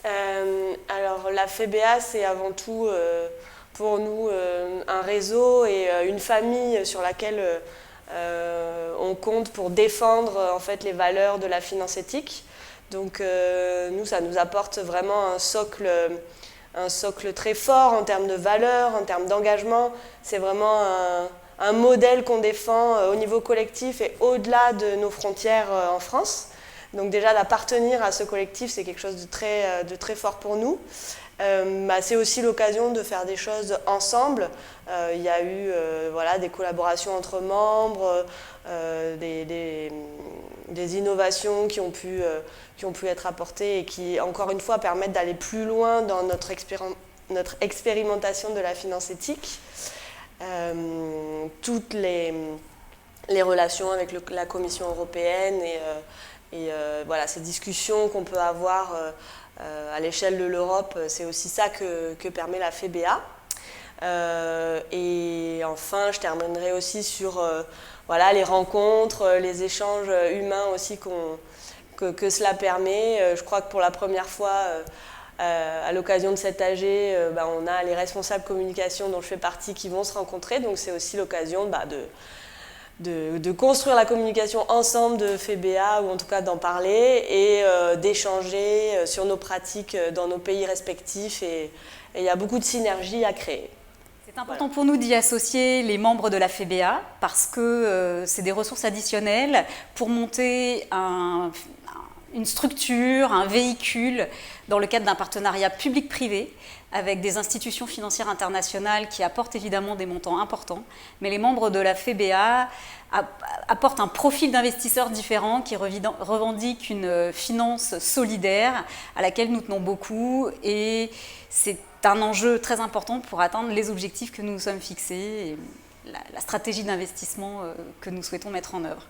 Alors la FEBA, c'est avant tout pour nous un réseau et une famille sur laquelle on compte pour défendre en fait les valeurs de la finance éthique. Donc nous, ça nous apporte vraiment un socle très fort en termes de valeurs, en termes d'engagement. C'est vraiment un modèle qu'on défend au niveau collectif et au-delà de nos frontières en France. Donc déjà d'appartenir à ce collectif, c'est quelque chose de très fort pour nous. C'est aussi l'occasion de faire des choses ensemble. Il y a eu voilà, des collaborations entre membres, des innovations qui ont pu être apportées et qui, encore une fois, permettent d'aller plus loin dans notre expérimentation de la finance éthique. Toutes les relations avec la Commission européenne et voilà, ces discussions qu'on peut avoir à l'échelle de l'Europe, c'est aussi ça que permet la FEBA. Et enfin, je terminerai aussi sur voilà, les rencontres, les échanges humains aussi que cela permet. Je crois que pour la première fois, à l'occasion de cet AG, on a les responsables communication dont je fais partie qui vont se rencontrer. Donc c'est aussi l'occasion de construire la communication ensemble de FEBA, ou en tout cas d'en parler, et d'échanger sur nos pratiques dans nos pays respectifs. Et il y a beaucoup de synergies à créer. C'est important pour nous d'y associer les membres de la FEBA parce que c'est des ressources additionnelles pour monter une structure, un véhicule dans le cadre d'un partenariat public-privé avec des institutions financières internationales qui apportent évidemment des montants importants. Mais les membres de la FEBA apportent un profil d'investisseurs différent qui revendique une finance solidaire à laquelle nous tenons beaucoup, et c'est un enjeu très important pour atteindre les objectifs que nous nous sommes fixés et la stratégie d'investissement que nous souhaitons mettre en œuvre.